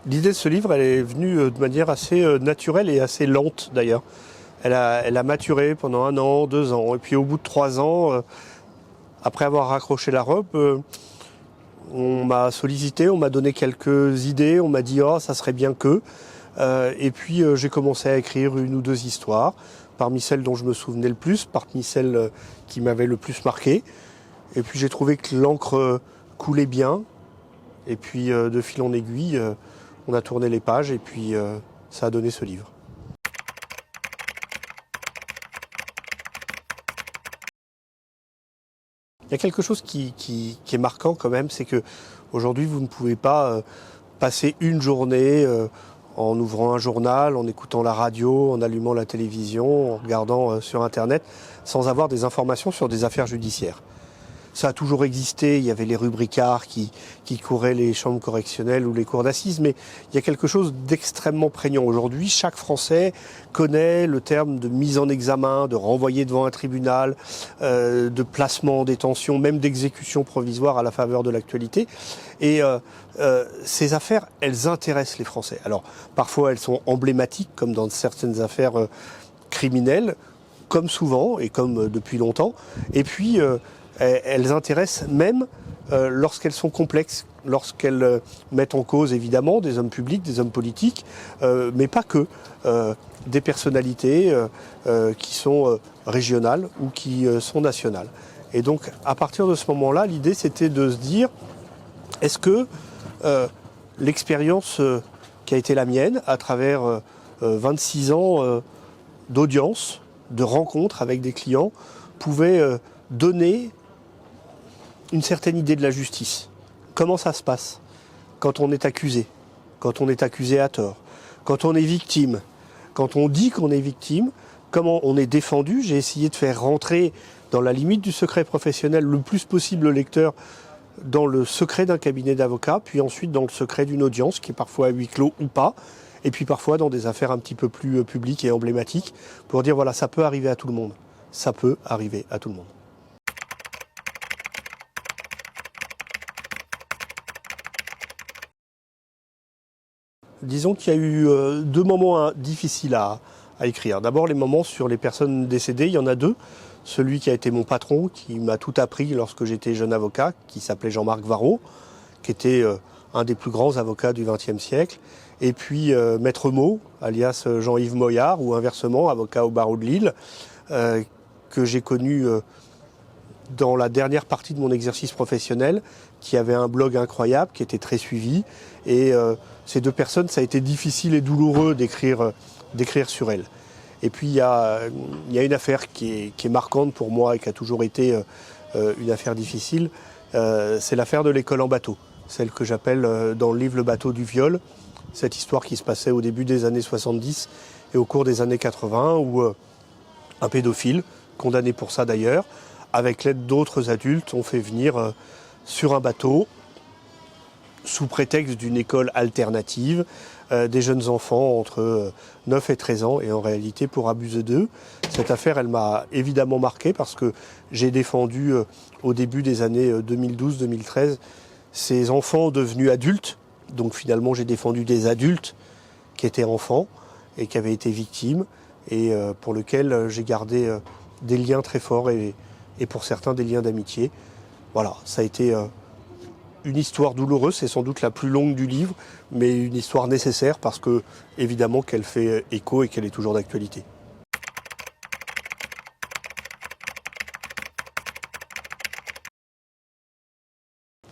L'idée de ce livre, elle est venue de manière assez naturelle et assez lente d'ailleurs. Elle a maturé pendant 1 an, 2 ans. Et puis au bout de 3 ans, après avoir raccroché la robe, on m'a sollicité, on m'a donné quelques idées, on m'a dit « Oh, ça serait bien que ». Et puis j'ai commencé à écrire 1 ou 2 histoires, parmi celles dont je me souvenais le plus, parmi celles qui m'avaient le plus marqué. Et puis j'ai trouvé que l'encre coulait bien. Et puis de fil en aiguille, on a tourné les pages et puis ça a donné ce livre. Il y a quelque chose qui est marquant quand même, c'est que aujourd'hui vous ne pouvez pas passer une journée en ouvrant un journal, en écoutant la radio, en allumant la télévision, en regardant sur Internet, sans avoir des informations sur des affaires judiciaires. Ça a toujours existé, il y avait les rubricards qui couraient les chambres correctionnelles ou les cours d'assises, mais il y a quelque chose d'extrêmement prégnant. Aujourd'hui, chaque Français connaît le terme de mise en examen, de renvoyer devant un tribunal, de placement en détention, même d'exécution provisoire à la faveur de l'actualité. Et ces affaires, elles intéressent les Français. Alors, parfois, elles sont emblématiques, comme dans certaines affaires criminelles, comme souvent et comme depuis longtemps. Et puis, elles intéressent même lorsqu'elles sont complexes, lorsqu'elles mettent en cause évidemment des hommes publics, des hommes politiques, mais pas que, des personnalités qui sont régionales ou qui sont nationales. Et donc à partir de ce moment-là, l'idée c'était de se dire, est-ce que l'expérience qui a été la mienne à travers 26 ans d'audience, de rencontres avec des clients, pouvait donner une certaine idée de la justice. Comment ça se passe quand on est accusé, quand on est accusé à tort, quand on est victime, quand on dit qu'on est victime, comment on est défendu. J'ai essayé de faire rentrer dans la limite du secret professionnel le plus possible le lecteur dans le secret d'un cabinet d'avocats, puis ensuite dans le secret d'une audience qui est parfois à huis clos ou pas, et puis parfois dans des affaires un petit peu plus publiques et emblématiques, pour dire voilà, ça peut arriver à tout le monde. Ça peut arriver à tout le monde. Disons qu'il y a eu 2 moments difficiles à écrire. D'abord, les moments sur les personnes décédées, il y en a 2. Celui qui a été mon patron, qui m'a tout appris lorsque j'étais jeune avocat, qui s'appelait Jean-Marc Varro, qui était un des plus grands avocats du XXe siècle. Et puis Maître Mo, alias Jean-Yves Moyard, ou inversement, avocat au barreau de Lille, que j'ai connu dans la dernière partie de mon exercice professionnel, qui avait un blog incroyable, qui était très suivi. Et ces 2 personnes, ça a été difficile et douloureux d'écrire sur elles. Et puis il y a une affaire qui est marquante pour moi et qui a toujours été une affaire difficile, c'est l'affaire de l'école en bateau. Celle que j'appelle dans le livre Le bateau du viol, cette histoire qui se passait au début des années 70 et au cours des années 80, où un pédophile, condamné pour ça d'ailleurs, avec l'aide d'autres adultes, ont fait venir sur un bateau, sous prétexte d'une école alternative, des jeunes enfants entre 9 et 13 ans, et en réalité pour abuser d'eux. Cette affaire, elle m'a évidemment marqué parce que j'ai défendu au début des années 2012-2013 ces enfants devenus adultes. Donc finalement, j'ai défendu des adultes qui étaient enfants et qui avaient été victimes, et pour lesquels j'ai gardé des liens très forts et pour certains des liens d'amitié. Voilà, ça a été une histoire douloureuse, c'est sans doute la plus longue du livre, mais une histoire nécessaire parce que, évidemment, qu'elle fait écho et qu'elle est toujours d'actualité.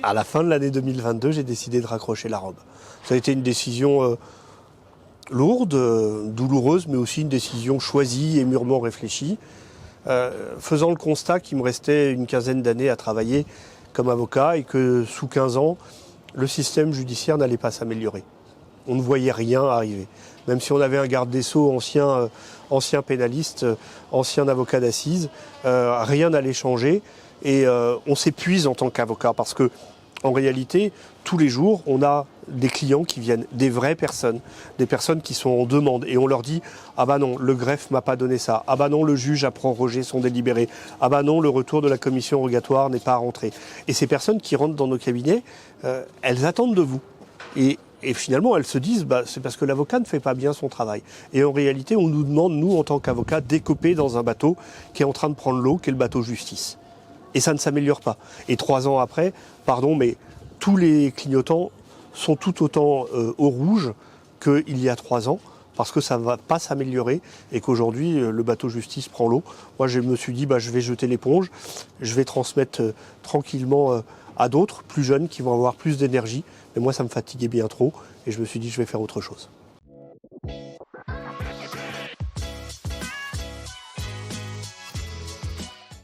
À la fin de l'année 2022, j'ai décidé de raccrocher la robe. Ça a été une décision lourde, douloureuse, mais aussi une décision choisie et mûrement réfléchie, faisant le constat qu'il me restait une quinzaine d'années à travailler comme avocat et que sous 15 ans, le système judiciaire n'allait pas s'améliorer. On ne voyait rien arriver. Même si on avait un garde des Sceaux, ancien pénaliste, ancien avocat d'assises, rien n'allait changer et on s'épuise en tant qu'avocat parce que en réalité, tous les jours, on a des clients qui viennent, des vraies personnes, des personnes qui sont en demande. Et on leur dit « Ah bah non, le greffe m'a pas donné ça. Ah bah non, le juge a prorogé son délibéré. Ah bah non, le retour de la commission rogatoire n'est pas rentré. » Et ces personnes qui rentrent dans nos cabinets, elles attendent de vous. Et Et finalement, elles se disent, c'est parce que l'avocat ne fait pas bien son travail. Et en réalité, on nous demande, nous, en tant qu'avocats, d'écoper dans un bateau qui est en train de prendre l'eau, qui est le bateau justice. Et ça ne s'améliore pas. Et 3 ans après, pardon, mais tous les clignotants sont tout autant au rouge qu'il y a 3 ans, parce que ça ne va pas s'améliorer et qu'aujourd'hui, le bateau justice prend l'eau. Moi, je me suis dit, je vais jeter l'éponge, je vais transmettre tranquillement à d'autres, plus jeunes, qui vont avoir plus d'énergie. Mais moi, ça me fatiguait bien trop et je me suis dit, je vais faire autre chose.